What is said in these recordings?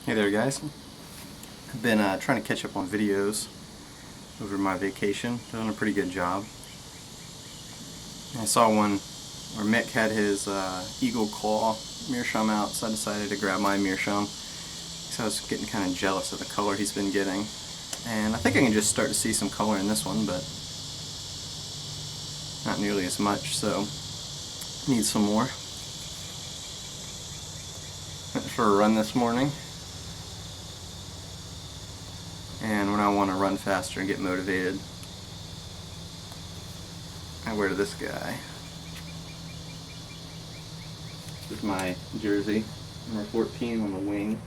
Hey there guys. I've been trying to catch up on videos over my vacation. Doing a pretty good job. I saw one where Mick had his Eagle Claw meerschaum out, so I decided to grab my meerschaum. So I was getting kind of jealous of the color he's been getting. And I think I can just start to see some color in this one, but not nearly as much, so need some more. Went for a run this morning. And when I want to run faster and get motivated, I wear this guy. This is my jersey, number 14 on the wing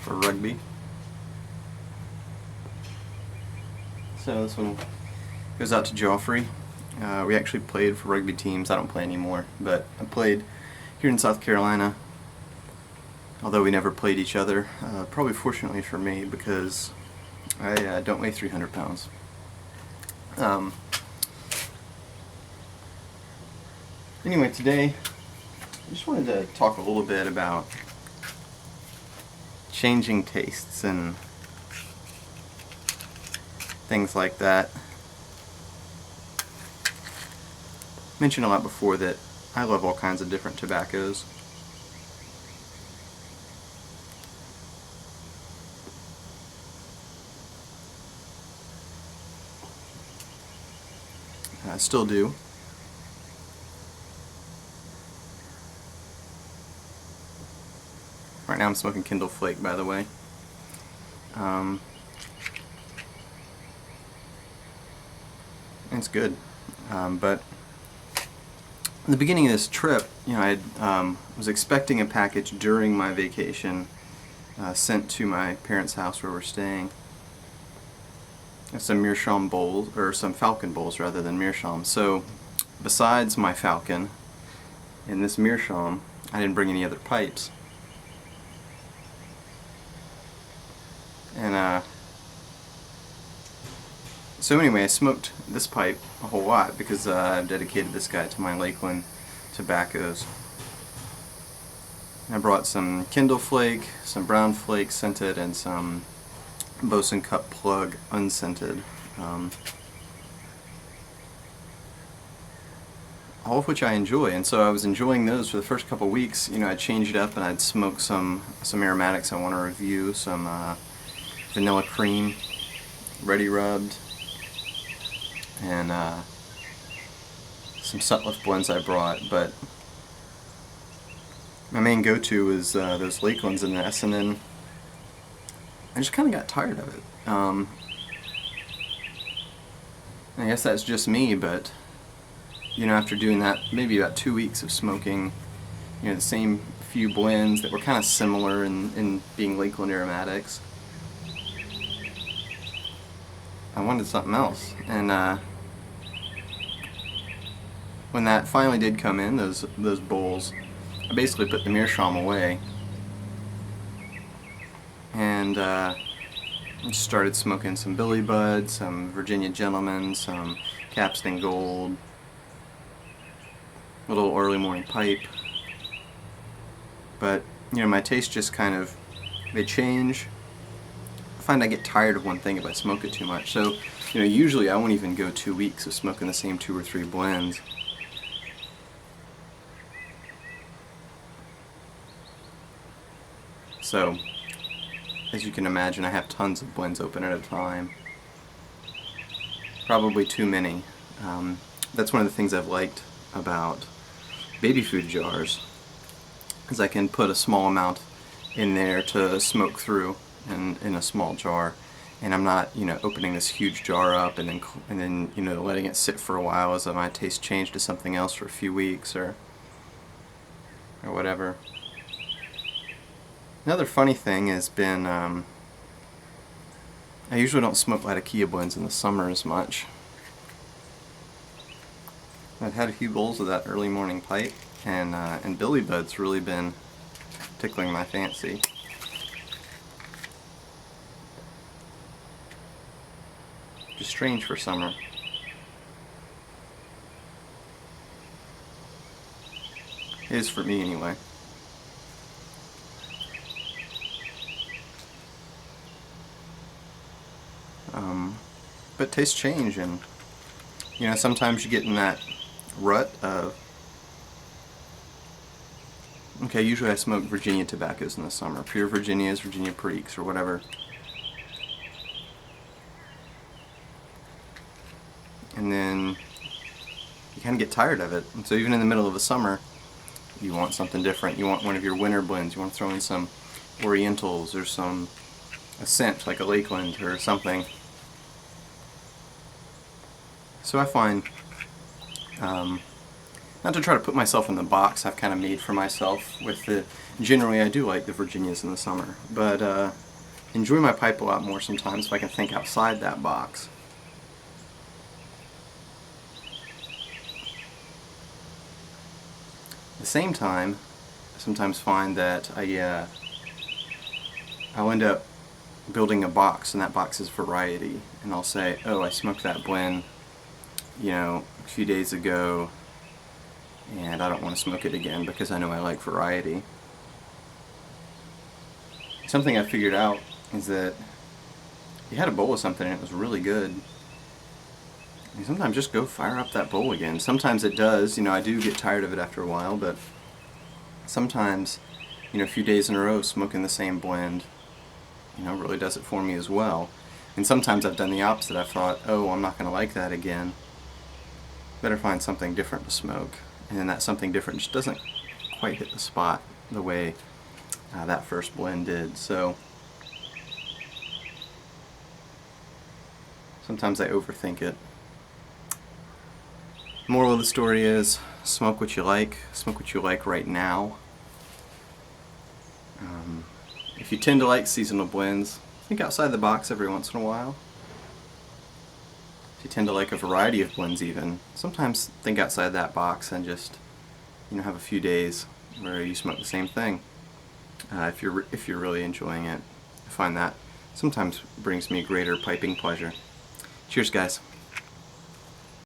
for rugby. So this one goes out to Joffrey. We actually played for rugby teams. I don't play anymore, but I played here in South Carolina, although we never played each other. Probably fortunately for me, because I don't weigh 300 pounds. Anyway, today I just wanted to talk a little bit about changing tastes and things like that. I mentioned a lot before that I love all kinds of different tobaccos. I still do. Right now I'm smoking Kindle Flake, by the way. It's good. But in the beginning of this trip, I was expecting a package during my vacation sent to my parents' house where we're staying. Some meerschaum bowls, or some falcon bowls rather than meerschaum. So besides my falcon and this meerschaum, I didn't bring any other pipes. And so anyway, I smoked this pipe a whole lot because I've dedicated this guy to my Lakeland tobaccos. I brought some Kindle Flake, some Brown Flake scented, and some Bosun Cut Plug unscented. All of which I enjoy, and so I was enjoying those for the first couple weeks. I'd change it up and I'd smoke some aromatics I want to review, some vanilla cream, ready rubbed, and some Sutliff blends I brought, but my main go-to is those Lakelands in this, and then I just kind of got tired of it. I guess that's just me, but after doing that, maybe about 2 weeks of smoking, the same few blends that were kind of similar in being Lakeland aromatics, I wanted something else. And when that finally did come in, those bowls, I basically put the meerschaum away and just started smoking some Billy Bud, some Virginia Gentleman, some Capstan Gold, a little early morning pipe. But my taste just kind of, they change. I find I get tired of one thing if I smoke it too much. So usually I won't even go 2 weeks of smoking the same 2 or 3 blends. So, as you can imagine, I have tons of blends open at a time. Probably too many. That's one of the things I've liked about baby food jars, is I can put a small amount in there to smoke through in a small jar, and I'm not opening this huge jar up and then letting it sit for a while as my taste change to something else for a few weeks or whatever. Another funny thing has been, I usually don't smoke Latakia blends in the summer as much. I've had a few bowls of that early morning pipe, and Billy Bud's really been tickling my fancy. Just strange for summer. It is for me anyway. but tastes change, and you know, sometimes you get in that rut of, okay, usually I smoke Virginia tobaccos in the summer, pure Virginias, Virginia Periques, or whatever. And then you kind of get tired of it. And so even in the middle of the summer, you want something different. You want one of your winter blends. You want to throw in some Orientals or some Ascent, like a Lakeland or something. So I find, not to try to put myself in the box I've kind of made for myself with the, generally I do like the Virginias in the summer, but enjoy my pipe a lot more sometimes if I can think outside that box. At the same time, I sometimes find that I'll end up building a box, and that box is variety, and I'll say, oh, I smoked that blend, you know, a few days ago, and I don't want to smoke it again because I know I like variety. Something I figured out is that you had a bowl of something and it was really good, and sometimes just go fire up that bowl again. Sometimes it does, you know, I do get tired of it after a while, but sometimes, you know, a few days in a row smoking the same blend, you know, really does it for me as well. And sometimes I've done the opposite. I've thought, oh, I'm not going to like that again. Better find something different to smoke. And then that something different just doesn't quite hit the spot the way that first blend did. So sometimes I overthink it. Moral of the story is, smoke what you like right now. If you tend to like seasonal blends, think outside the box every once in a while. If you tend to like a variety of blends even, sometimes think outside that box and just, you know, have a few days where you smoke the same thing. If you're really enjoying it, I find that sometimes brings me greater piping pleasure. Cheers, guys.